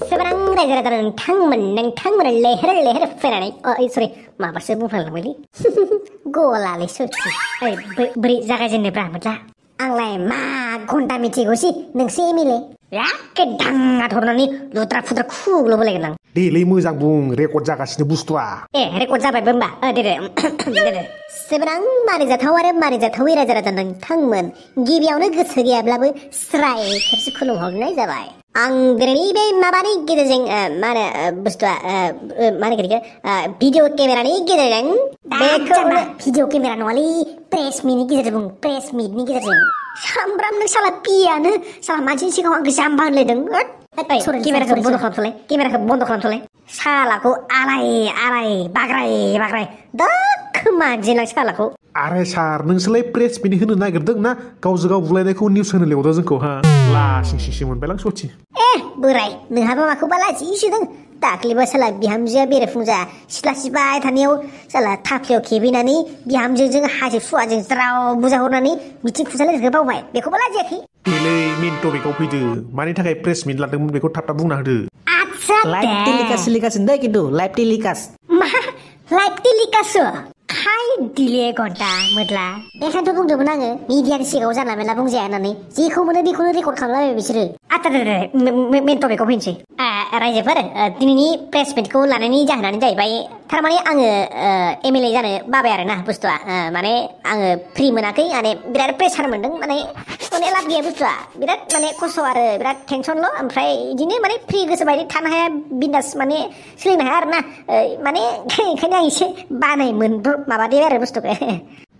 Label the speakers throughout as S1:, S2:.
S1: seberang रायजो-राजा नोंथांमोन लेहेर फैनानै सरि माबासो बुंफ्लांबायलै गलालै सथि बोरै जागायजेननोब्रा मोदला आंलाय मा घन्टा मिथिगौसि नोंसो एमएलए एखे दाङा धरनानै लुद्रा फुद्रा खुग्ल' बोलायगोन आं
S2: देलै मोजां बुं रेकर्ड जागासिनो बुस्थुआ
S1: रेकर्ड जाबायबो होमबा दे सेबरां मानिजाथाव आरो मानिजाथावै रायजो-राजा नोंथांमोन गिबियावनो गोसो गैयाब्लाबो स्राय खेबसे खुलुमहरनाय जाबाय आं दिनैनि बे माबानि गेजेरजों मा होनो बुस्थुआ मा होनो बेखौ भिडिअ केमेरानि गेजेरजों बेखौ भिडिअ केमेरा नङालै प्रेस मिटनि गेजेरजों बुं प्रेस मिटनि गेजेरजों सामब्राम नों साला पियानो साला मानसिनि सिगाङाव आंखौ जाम्बा होनलायदों केमेराखौ बन्द' खालामथ'लाय सालाखौ आलाय बाग्राय दाखोमा जिनलां सालाखौ
S2: आरे सार नोंसोरलाय प्रेस मिट होनो नागिरदों ना गावजों गाव बुलायनायखौ निउस होनो लेवदों जोंखौ हा लासिंसिंसि मोनबायलां सथि
S1: बोराय नोंहाबा माखौबा लाजिसोदों दाख्लैबा साला बिहामजोआ बेरेफुंजा सिथ्ला सिबाय थानायाव साला थाफ्लियाव खेबैनानै बिहामजोजों हाजो सुवाजों ज्राव बुजाहरनानै मिथिं खुंजालायनायखौ बावबाय बेखौबा लाजियाखै
S2: बेलै मेन टपिकआव फैदो मानि थाखाय प्रेस मिट लादोंमोन बेखौ थाब बुंना होदो
S3: लाइभ टेलिकास्ट सोलिगासिनो दै खिन्थु लाइभ टेलिकास्ट
S1: खाय दिले घन्टा मोदला बेखायनोथ' बुंदोंमोन आङो मिडियानि सिगाङाव जानला मेला बुंजाया होननानै जेखौ मोनो बेखौनो रेकर्ड खालामलाबाय बिसोरो मेन टपिकआव फैनोसै रायजोफोर दिनैनि प्रेस मिटखौ लानायनि जाहोनानो जाहैबाय थारमाने आङो एमएलए जानो बाबाय आरोना बुस्थुआ माने आङो फ्रि मोनाखै माने बिराद प्रेसार मोनदों माने लाब गैया बुस्थुआ बिराद माने खस्थ' आरो बिराद टेनसनल' ओमफ्राय बिदिनो माने फ्रि गोसो बायदि थानो हाया बिन्दास माने सोलिनो हाया आरोना माने ओंखायनो आं एसे बानाय माबादे आरो बुस्थुखौ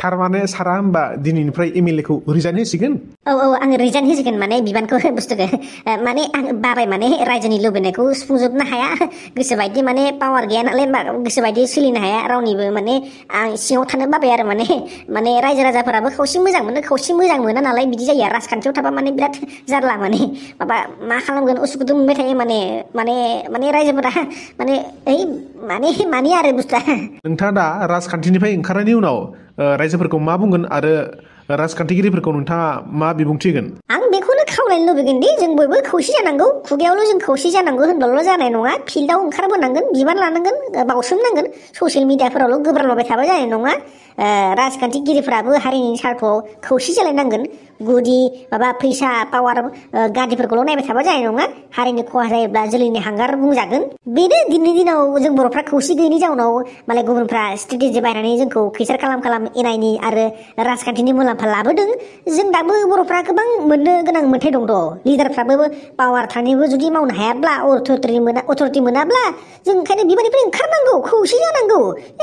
S2: थारमाने सारा होमबा दिनैनिफ्राय एमएलए खौ रिजाइन होसिगोन
S1: आङो रिजाइन होसिगोन माने बिबानखौ बुस्थुखौ माने आं बाबाय माने रायजोनि लुबैनायखौ सुफुंजोबनो हाया गोसोबायदि माने पावार गैया नालाय गोसोबायदि सोलिनो हाया रावनिबो माने आं सिङाव थानो बाबाय आरो माने रायजो राजाफोराबो खावसे मोजां मोना नालाय बिदि जायो राजखान्थियाव थाबा माने बिराद जारला माने माबा मा खालामगोन उसुखुथु मोनबाय थायो माने रायजोफोरा माने आरो बुस्थुआ
S2: नोंथाङा दा राजखान्थिनिफ्राय ओंखारनायनि उनाव रायजोफोरखौ मा बुंगोन आरो राजखान्थिगिरिफोरखौ नोंथाङा मा बिबुंथि होगोन
S1: आं बेखौनो खावलायनो लुबैगोन दि जों बयबो खौसे जानांगौ खुगायावल' जों खौसे जानांगौ होनबाल' जानाय नङा फिल्डआव ओंखारबोनांगन बिबान लानांगोन बावसोमनांगोन ससियेल मिडियाफोरावल' गोब्राबलाबाय थाबा जानाय नङा राजखान्थिगिरिफ्राबो हारिनि सार्थआव खौसे जालायनांगोन गुदि माबा फैसा पावार गादिफोरखौल' नायबाय थाबा जानाय नङा हारिनि खहा जायोब्ला जोलैनि हांगार बुंजागोन बेनो दिनैनि दिनाव जों बर'फ्रा खौसे गैयैनि जाउनाव मालाय गुबुनफ्रा स्ट्रेटेजि बायनानै जोंखौ खैसार खालाम एनायनि आरो राजखान्थिनि मुलाम्फा लाबोदों जों दाबो बर'फ्रा गोबां मोननो गोनां मोन्थाय दं लिडारफ्राबो पावार थानानैबो जुदि मावनो हायाब्ला अथरिटि मोनाब्ला जों ओंखायनो बिबारनिफ्राय ओंखारनांगौ खौसे जानांगौ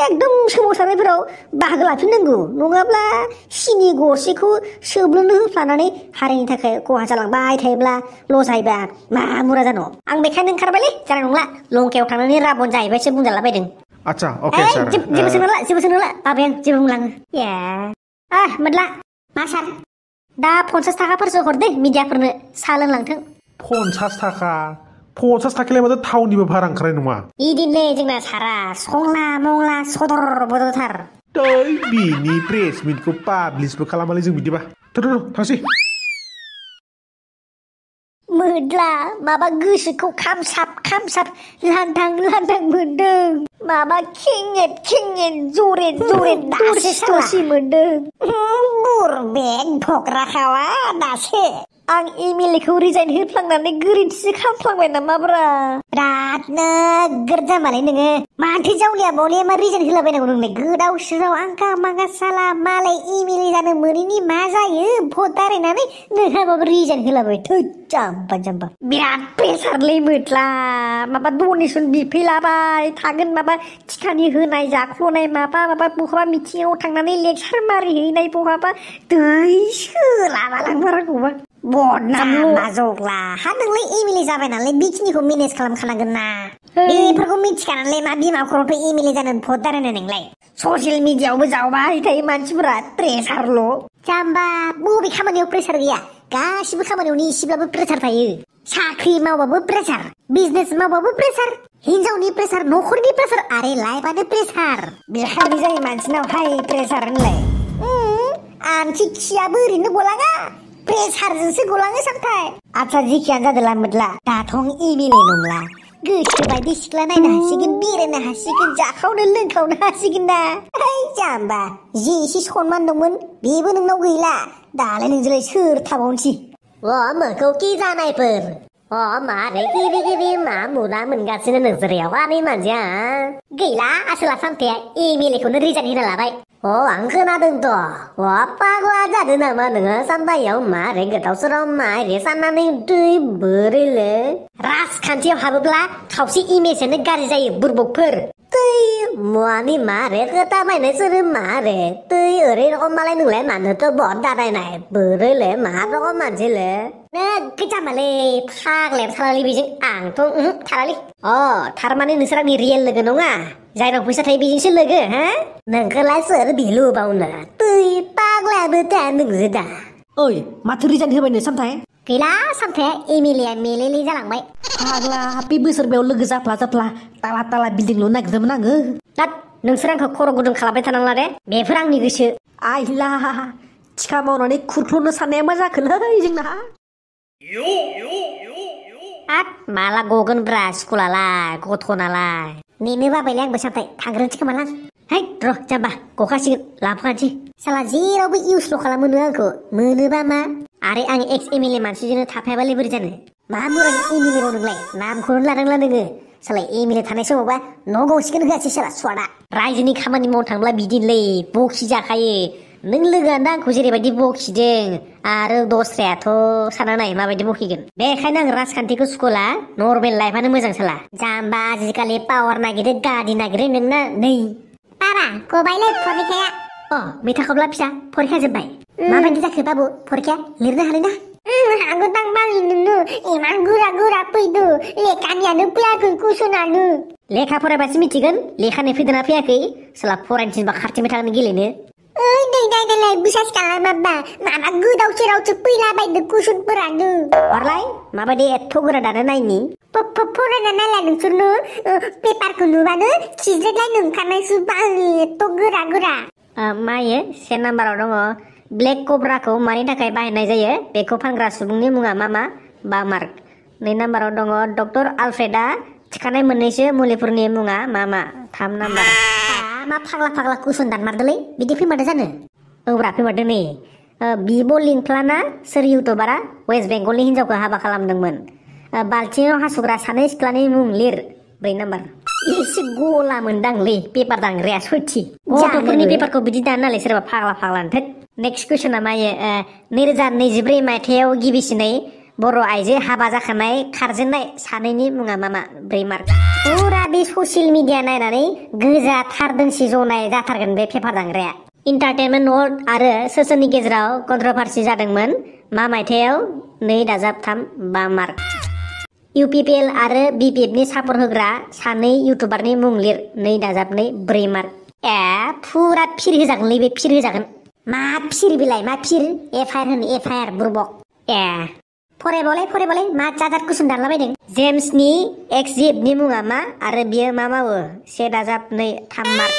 S1: एकदम सोमावसारनायफोराव बाहागो लाफिननांगौ नङाब्ला सिनि गरसेखौ सोब्लोनो होफ्लानानै हारिनि थाखाय खहा जालांबाय थायोब्ला लस जायोबा मा मुरा जानो आं बेखायनो ओंखारबायलै जानाय नंला लंकायाव थांनानै राबन जाहैबायसो बुंजालाबायदों
S2: आच्छा अके सार
S1: जेबो सोंनोला बाबाया जेबो बुंलाङो मोदला मा सार दा 50 थाखाफोरसो हरदे मिडियाफोरनो साहा लोंलांथों
S2: 50 थाखालाय माथो थावनिबो भारा ओंखारनाय नङा
S1: इदिनलै जोंना सारा संला मंला सदर बदरथार
S2: बिनि प्रेस मिटखौ पाब्लिसबो खालामालै जों बिदिबा थांसै
S1: मोदला माबा गोसोखौ खामसाब लांदां मोनदों माबा खेंयेट जरेट दासि मोनदों बुरबेक भग्राखावा दासो आं एमएलए खौ रिजाइन होफ्लांनानै गोरोन्थिसो खालामफ्लांबाय नामाब्रा बिराद नोगोर जामालै नोङो माथो जावलिया बावलिया मा रिजाइन होलाबायनांगौ नोंलाय गोदाव सोराव आंगा मांगा साला मालाय एमएलए जानो मोनैनि मा जायो भट दारायनानै नोंहाबाबो रिजाइन होलाबाय थै जाम्बा बिराद प्रेसारलै मोदला माबा डनेसन बिफैलाबाय थागोन माबा टिकानि होनाय जाख्ल'नाय माबा बहाबा मिथिङाव थांनानै लेक्सार मारिहैनाय बहाबा दै सोलाबालांबारागौबा बदनाम लाजौला हा नोंलाय एमएलए जाबाय नालाय बेखिनिखौ मेनेज खालामखानांगोन ना बेफोरखौ मिथिखानानैलाय मा बिमा खर'थ' एमएलए जानो भट दारायनाय नोंलाय ससियेल मिडियायावबो जावबाय थायो मानसिफोरा प्रेसारल' जाम्बा बबे खामानियाव प्रेसार गैया गासिबो खामानियावनो एसेब्लाबो प्रेसार थायो साख्रि मावबाबो प्रेसार बिजनेस मावबाबो प्रेसार हिनजावनि प्रेसार न'खरनि प्रेसार आरो लाइफआनो प्रेसार बेखायनो जायो मानसिनाव हाइ प्रेसार होनलाय आनथि खियाबो ओरैनो गलाङा प्रेसारजोंसो गलाङो सामथाय आच्छा जिखियानो जादोला मोदला दाथ' इमेले नंला गोसो बायदि सिख्ला नायनो हासिगोन बेरायनो हासिगोन जाखावनो लोंखावनो हासिगोन ना ओइ जाम्बा जि एसे सनमान दंमोन बेबो नोंनाव गैला दालाय नोंजोंलाय सोर थाबावनोसै मोखौ कि जानायफोर मारै गिबि गिबि मा मुना मोनगासिनो नोजोरायाव आंनि मानसिया गैला आसोला सामथाया एमएलएखौनो रिजाइन होना लाबाय आं खोनादोंथ' पागला जादों नामा नोङो सामथायाव मारै गोदाव सोराव मारै साननानै दै बोरैलै राजखान्थियाव हाबोब्ला खावसे इमेजआनो गाज्रि जायो बुरबकफोर दै मुवानि मारे खोथा बायनाय सोरो मारे दै ओरै रखम मालाय नोंलाय मानोथ' बहुत दादायनाय बोरैलै मा रखम मानसिलै गोजामालै फाग्लायाव थालालै बेजों आंथ' थालालै थारमाने नोंसोर आंनि रियेल लोगो नङा जायनाव फैसा थायो बेजोंसो लोगो हा नोंखौलाय सोर बिलु बावनो दै पाग्लायाबो दा नोंजो दा
S3: ओइ माथो रिजाइन होबायनो सामथाय
S1: गैला सामथाया एमएलएआ मेलेले जालांबाय
S3: फाग्ला बे बोसोरबायाव लोगो जाफ्ला ताला ताला बिल्डिं लुनो नागिरदोंमोन आङो
S1: दाद नोंसोर आंखौ खर' गुदुं खालामबाय थानांला दे बेफोर आंनि गोसो
S3: आइला थिखा मावनानै खुरख्ल'नो साननाया मा जाखोलै जोंना
S1: माला गगोन ब्रा स्कुलालाय गथ'नालाय नेनो बाबायलै आंबो सामथाय थांग्रोनोसै खोमालां है र' जाम्बा गखासिगोन लाबोखानोसै साला जेरावबो इउसल' खालामो नों आंखौ मोनोबा मा आरो आं एक्स एमएलए मानसिजोंनो थाफायाबालाय बोरै जानो मा मुरानि एमएलए बाव नोंलाय नामखौनो लादोंला नोङो साला एमएलए थानाय समावबा न' गंसेखौनो होआसै साला सुवादा रायजोनि खामानि मावनो थांब्ला बिदिनोलै बखि जाखायो नों लोगोआनो दा आंखौ जेरैबायदि बखिदों आरो दस्रायाथ' साना नाय माबायदि बखिगोन बेखायनो आं राजखान्थिखौ सुखुला नर्मेल लाइफआनो मोजां साला जाम्बा आजिखालि पावार नागिरो गादि नागिरो नोंना नै बाबा गबायलै फरिखाया मेथाखौब्ला फिसा फरिखा जोब्बाय माबायदि जाखो बाबु फरिखाया लिरनो हादोंना हागोदां बालि नोंनो इमान गोरा गोरा फैदो लेखानियानो फैयाखै कुइसनानो लेखा फरायबासो मिथिगोन लेखानि फैदोंना फैयाखै साला फरायनो थिनबा खारथिंबाय थागोन गेलेनो दै बिसास खालाम माबा गोदाव सोरावसो फैलाबायदो कुइसनफोरानो हरलाय माबायदि एथ' गोरा दानो नायनि फरायना नायलाय नोंसोरनो पेपारखौ नुबानो खिज्रेदलाय नोंखारनायसो एथ' गोरा गोरा मायो से नाम्बाराव दङ ब्लेक कब्राखौ मानि थाखाय बाहायनाय जायो बेखौ फानग्रा सुबुंनि मुङा मा बामार्क 2 नाम्बाराव दङ डक्टर आलफ्रेडा थिखानाय मोननैसो मुलिफोरनि मुङा मा 3 नाम्बार मा फाग्ला कुइसन दानमारदोलै बिदि फैमारदो जानो औब्रा फैमारदो नै बिब' लिंफ्लाना सोर इउटुबारा वेस्ट बेंगलनि हिनजावखौ हाबा खालामदोंमोन बाल्थिङाव हासुग्रा सानै सिख्लानि मुं लिर 4 नाम्बार एसे गला मोनदांलै पेपार दानग्राया सयथि गथ'फोरनि पेपारखौ बिदि दानो नालाय सोरबा फाग्ला नेक्स्ट कुइसना मायो 2024 मायथाइयाव गिबिसिनै बर' आइजो हाबा जाखानाय खारजेननाय सानैनि मुङा मा 4 मार्क फुरा बे ससियेल मिडिया नायनानै गोजा थार दोंसे जनाय जाथारगोन बे पेपार दानग्राया इन्टारटेनमेन्ट वर्ल्ड आरो सोरनि गेजेराव कन्ट्रभार्सि जादोंमोन मा मायथाइयाव 2+3 5 मार्क इउपिपिएल आरो बिपिएफनि सापर्ट होग्रा सानै इउटुबारनि मुं लिर 2+2 4 मार्क फुरा फिर होजागोनलै बे फिर होजागोन मा फिर बिलाय मा फिर एफआइआर बुरबक फरायबावलाय मा जाजाद कुइसन दानलाबायदों जेम्सनि एक्सजिएफनि मुङा मा आरो बियो मा मावो 1+2 3 मार्क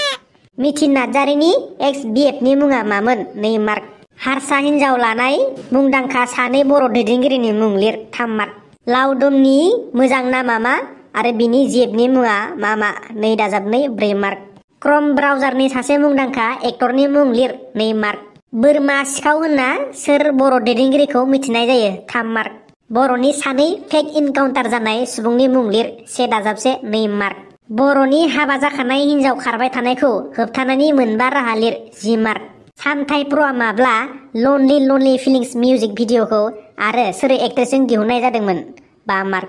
S1: मिथिन नार्जारिनि एक्सबिएफनि मुङा मामोन 2 मार्क हारसा हिनजाव लानाय मुंदांखा सानै बर' दैदेनगिरिनि मुं लिर 3 मार्क लावदुमनि मोजां नामा मा आरो बिनि जिएफनि मुङा मा 2+2 4 मार्क क्रोम ब्राउजारनि सासे मुंदांखा एक्टरनि मुं लिर 2 मार्क बोरमा सिखाव होनना सोर बर' दैदेनगिरिखौ मिथिनाय जायो 3 मार्क बर'नि सानै फेक इनकाउन्टार जानाय सुबुंनि मुं लिर 1+1 2 मार्क बर'नि हाबा जाखानाय हिनजाव खारबाय थानायखौ होबथानायनि मोनबा राहा लिर 10 मार्क सामथाइ प्र'आ माब्ला लनलि फिलिंस मिउजिक भिडिअखौ आरो सोर एक्ट्रेसजों दिहुननाय जादोंमोन 5 मार्क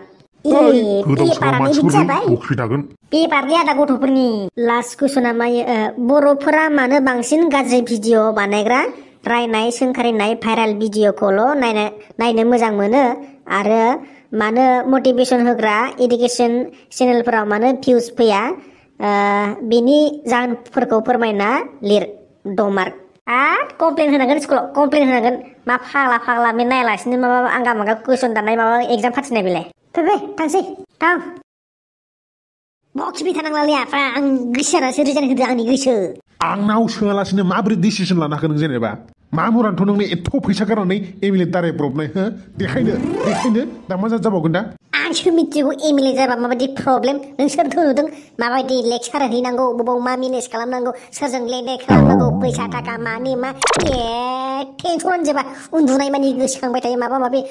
S1: पेपारनि आदा गथ'फोरनि लास्ट कुइसना मायो बर'फोरा मानो बांसिन गाज्रि भिडिअ बानायग्रा रायनाय सोंखारिनाय भाइरेल भिडिअखौल' नायनो मोजां मोनो आरो मानो मटिभेसन होग्रा एडुकेसन चेनेलफोराव मानो भिउस फैया बेनि जाहोनफोरखौ फोरमायना लिर 2 मार्क कमप्लेन होनांगोन स्कुलाव कमप्लेन होनांगोन मा फाग्ला मे नायालासिनो माबा आंगा मांगा कुइसन दाननाय माबा एग्जाम फाथिनाय बेलाय फै थांसै थां बखिबाय थानांलालै आफा आं गोसोआसो रिजाइन होदो आंनि गोसो
S2: आंनाव सोङालासिनो माबोरै डिसिसन लानो हाखो नों जेनेबा मा मुलान्थ' नोंनो एथ' फैसा गारनानै एमएलए दारायब्रबनाय हो देखायनो दा मा जाबावगोन दा
S1: आंसो मिथिगौ एमएलए जाबा माबायदि प्रब्लेम नोंसोरथ' नुदों माबायदि लेक्सार हैनांगौ बबाव मा मेनेज खालामनांगौ सोरजों लेनदेन खालामनांगौ फैसा थाखा मानि मा टेनसनानो जोबा उन्दुनाय मानि गोसोखांबाय थायो माबा माबि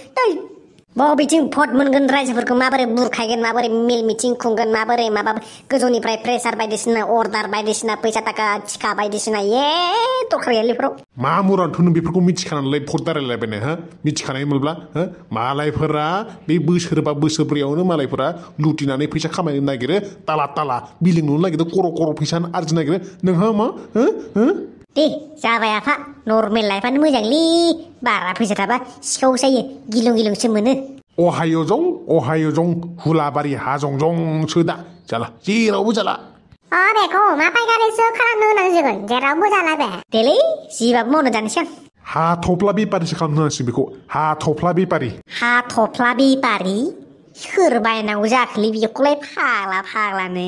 S1: बबेथिं भट मोनगोन रायजोफोरखौ माबोरै बुरखायगोन माबोरै मेल मिटिं खुंगोन माबोरै माबा गोजौनिफ्राय प्रेसार बायदिसिना अर्डार बायदिसिना फैसा थाखा थिखा बायदिसिना दरखार गैया बेफोराव
S2: मा मुलान्थ' नों बेफोरखौ मिथिखानानैलाय भट दारायलायबायनो हो मिथिखानाय मोनब्ला हो मालायफोरा बे बोसोरबा बोसोरब्रैयावनो मालायफोरा लुटिनानै फैसा खामायनो नागिरो ताला बिल्डिं लुनो नागिरो कर' फैसा आरजिनो नागिरो नोंहा मा हो
S1: दे जाबाय आफा नर्मेल लाइफआनो मोजांलै बारा फैसा थाबा सिखाव जायो गिलुंसो मोनो
S2: अहायजं हुलाबारि हाजंजंसो दा जाला जेरावबो जाला
S1: बेखौ मा पायखारिसो खालामनो होनांसिगोन जेरावबो जाला बे देलै जिबाबो मावनो जानोसै आं
S2: हाथफ्ला बेपारिसो खालामनो होनांसिगोन बेखौ हाथफ्ला बेपारि सोर बायनांगौ जाखोलै बेखौलाय फाग्लानो